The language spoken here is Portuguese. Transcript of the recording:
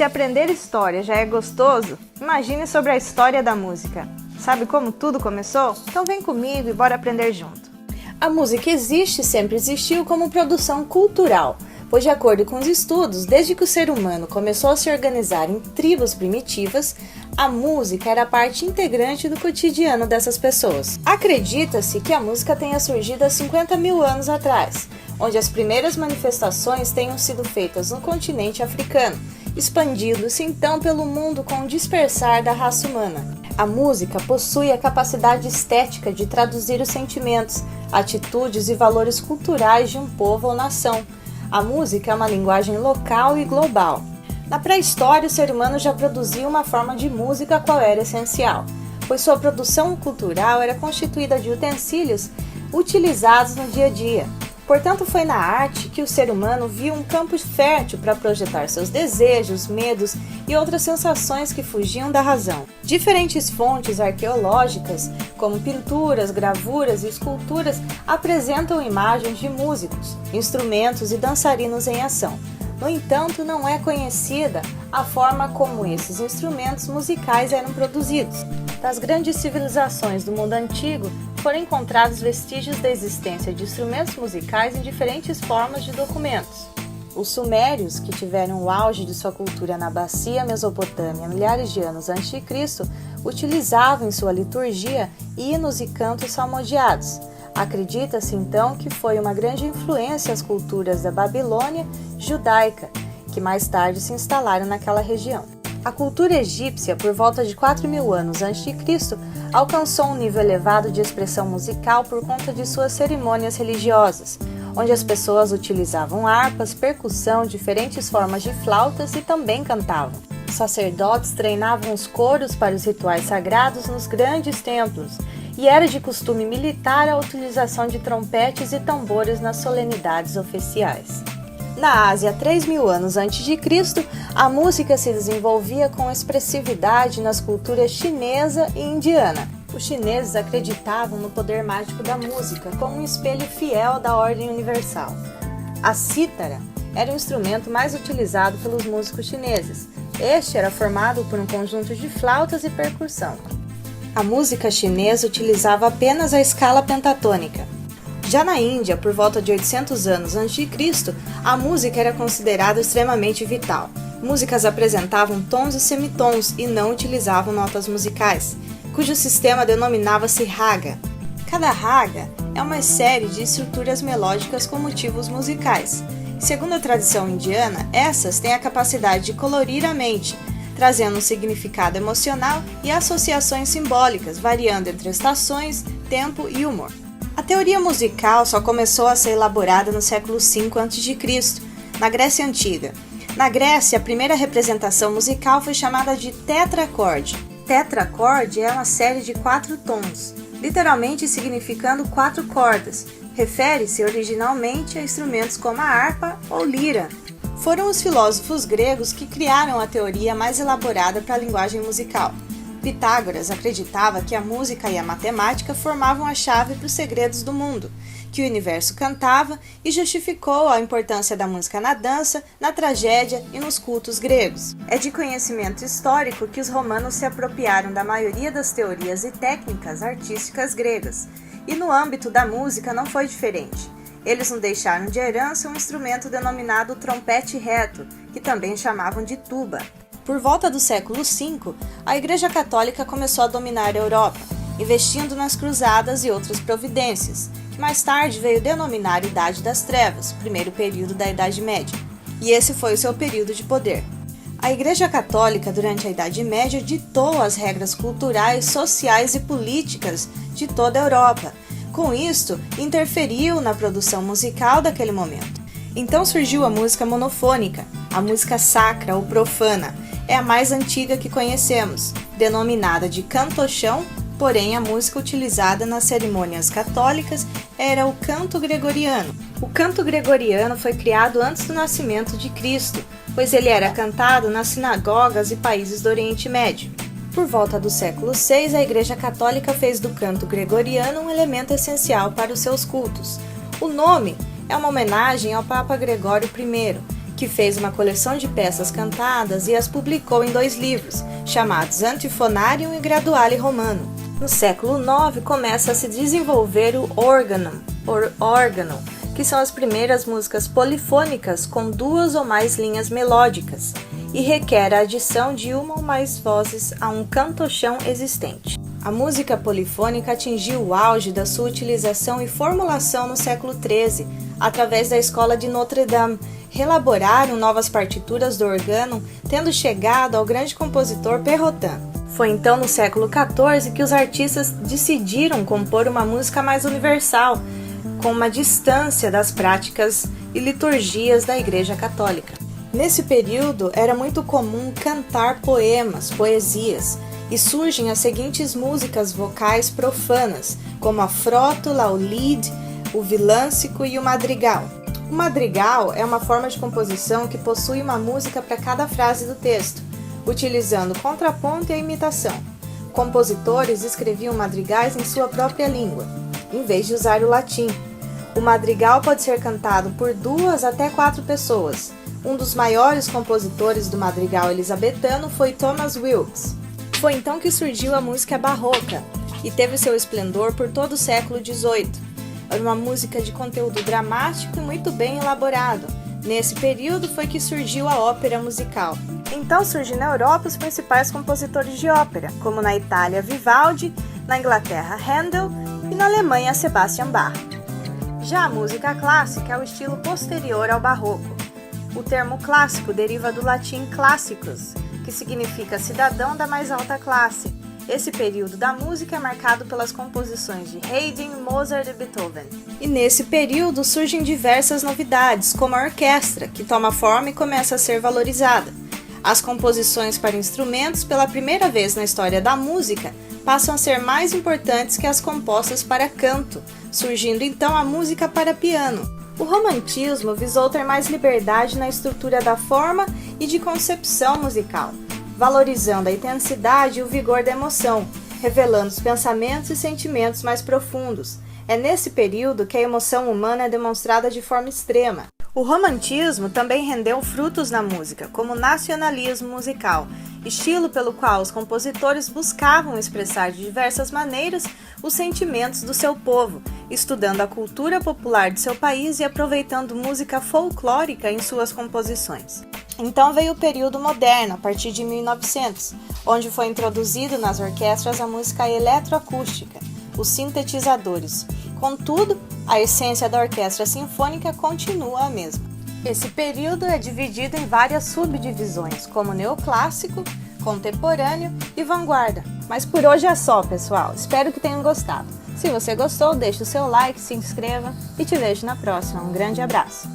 Se aprender história já é gostoso, imagine sobre a história da música. Sabe como tudo começou? Então vem comigo e bora aprender junto. A música existe e sempre existiu como produção cultural, pois de acordo com os estudos, desde que o ser humano começou a se organizar em tribos primitivas, a música era parte integrante do cotidiano dessas pessoas. Acredita-se que a música tenha surgido há 50 mil anos atrás, onde as primeiras manifestações tenham sido feitas no continente africano, expandindo-se então pelo mundo com o dispersar da raça humana. A música possui a capacidade estética de traduzir os sentimentos, atitudes e valores culturais de um povo ou nação. A música é uma linguagem local e global. Na pré-história, o ser humano já produzia uma forma de música qual era essencial, pois sua produção cultural era constituída de utensílios utilizados no dia a dia. Portanto, foi na arte que o ser humano viu um campo fértil para projetar seus desejos, medos e outras sensações que fugiam da razão. Diferentes fontes arqueológicas, como pinturas, gravuras e esculturas, apresentam imagens de músicos, instrumentos e dançarinos em ação. No entanto, não é conhecida a forma como esses instrumentos musicais eram produzidos. Das grandes civilizações do mundo antigo, foram encontrados vestígios da existência de instrumentos musicais em diferentes formas de documentos. Os sumérios, que tiveram o auge de sua cultura na bacia Mesopotâmia milhares de anos antes de Cristo, utilizavam em sua liturgia hinos e cantos salmodiados. Acredita-se então que foi uma grande influência às culturas da Babilônia judaica, que mais tarde se instalaram naquela região. A cultura egípcia, por volta de 4.000 anos a.C., alcançou um nível elevado de expressão musical por conta de suas cerimônias religiosas, onde as pessoas utilizavam harpas, percussão, diferentes formas de flautas e também cantavam. Os sacerdotes treinavam os coros para os rituais sagrados nos grandes templos, e era de costume militar a utilização de trompetes e tambores nas solenidades oficiais. Na Ásia, 3.000 anos antes de Cristo, a música se desenvolvia com expressividade nas culturas chinesa e indiana. Os chineses acreditavam no poder mágico da música como um espelho fiel da ordem universal. A cítara era o instrumento mais utilizado pelos músicos chineses. Este era formado por um conjunto de flautas e percussão. A música chinesa utilizava apenas a escala pentatônica. Já na Índia, por volta de 800 anos a.C., a música era considerada extremamente vital. Músicas apresentavam tons e semitons e não utilizavam notas musicais, cujo sistema denominava-se raga. Cada raga é uma série de estruturas melódicas com motivos musicais. Segundo a tradição indiana, essas têm a capacidade de colorir a mente, trazendo um significado emocional e associações simbólicas, variando entre estações, tempo e humor. A teoria musical só começou a ser elaborada no século V a.C., na Grécia Antiga. Na Grécia, a primeira representação musical foi chamada de tetracorde. Tetracorde é uma série de 4 tons, literalmente significando 4 cordas. Refere-se originalmente a instrumentos como a harpa ou lira. Foram os filósofos gregos que criaram a teoria mais elaborada para a linguagem musical. Pitágoras acreditava que a música e a matemática formavam a chave para os segredos do mundo, que o universo cantava, e justificou a importância da música na dança, na tragédia e nos cultos gregos. É de conhecimento histórico que os romanos se apropriaram da maioria das teorias e técnicas artísticas gregas, e no âmbito da música não foi diferente. Eles nos deixaram de herança um instrumento denominado trompete reto, que também chamavam de tuba. Por volta do século V, a Igreja Católica começou a dominar a Europa, investindo nas cruzadas e outras providências, que mais tarde veio denominar Idade das Trevas, primeiro período da Idade Média, e esse foi o seu período de poder. A Igreja Católica, durante a Idade Média, ditou as regras culturais, sociais e políticas de toda a Europa. Com isto, interferiu na produção musical daquele momento. Então surgiu a música monofônica, a música sacra ou profana. É a mais antiga que conhecemos, denominada de cantochão, porém a música utilizada nas cerimônias católicas era o canto gregoriano. O canto gregoriano foi criado antes do nascimento de Cristo, pois ele era cantado nas sinagogas e países do Oriente Médio. Por volta do século VI, a Igreja Católica fez do canto gregoriano um elemento essencial para os seus cultos. O nome é uma homenagem ao Papa Gregório I, que fez uma coleção de peças cantadas e as publicou em 2 livros, chamados Antiphonarium e Graduale Romano. No século IX começa a se desenvolver o organum, que são as primeiras músicas polifônicas com 2 ou mais linhas melódicas, e requer a adição de 1 ou mais vozes a um cantochão existente. A música polifônica atingiu o auge da sua utilização e formulação no século XIII, através da escola de Notre Dame. Reelaboraram novas partituras do organum, tendo chegado ao grande compositor Perrotin. Foi então no século XIV que os artistas decidiram compor uma música mais universal, com uma distância das práticas e liturgias da Igreja Católica. Nesse período, era muito comum cantar poemas, poesias, e surgem as seguintes músicas vocais profanas, como a frótula, o lied, o vilâncico e o madrigal. O madrigal é uma forma de composição que possui uma música para cada frase do texto, utilizando o contraponto e a imitação. Compositores escreviam madrigais em sua própria língua, em vez de usar o latim. O madrigal pode ser cantado por 2 até 4 pessoas. Um dos maiores compositores do madrigal elisabetano foi Thomas Wilkes. Foi então que surgiu a música barroca, e teve seu esplendor por todo o século XVIII. Era uma música de conteúdo dramático e muito bem elaborado. Nesse período foi que surgiu a ópera musical. Então surgem na Europa os principais compositores de ópera, como na Itália Vivaldi, na Inglaterra Handel e na Alemanha Sebastian Bach. Já a música clássica é o estilo posterior ao barroco. O termo clássico deriva do latim classicus, que significa cidadão da mais alta classe. Esse período da música é marcado pelas composições de Haydn, Mozart e Beethoven. E nesse período surgem diversas novidades, como a orquestra, que toma forma e começa a ser valorizada. As composições para instrumentos, pela primeira vez na história da música, passam a ser mais importantes que as compostas para canto, surgindo então a música para piano. O romantismo visou ter mais liberdade na estrutura da forma e de concepção musical, valorizando a intensidade e o vigor da emoção, revelando os pensamentos e sentimentos mais profundos. É nesse período que a emoção humana é demonstrada de forma extrema. O romantismo também rendeu frutos na música, como o nacionalismo musical, estilo pelo qual os compositores buscavam expressar de diversas maneiras os sentimentos do seu povo, estudando a cultura popular de seu país e aproveitando música folclórica em suas composições. Então veio o período moderno, a partir de 1900, onde foi introduzido nas orquestras a música eletroacústica, os sintetizadores. Contudo, a essência da orquestra sinfônica continua a mesma. Esse período é dividido em várias subdivisões, como neoclássico, contemporâneo e vanguarda. Mas por hoje é só, pessoal. Espero que tenham gostado. Se você gostou, deixe o seu like, se inscreva e te vejo na próxima. Um grande abraço!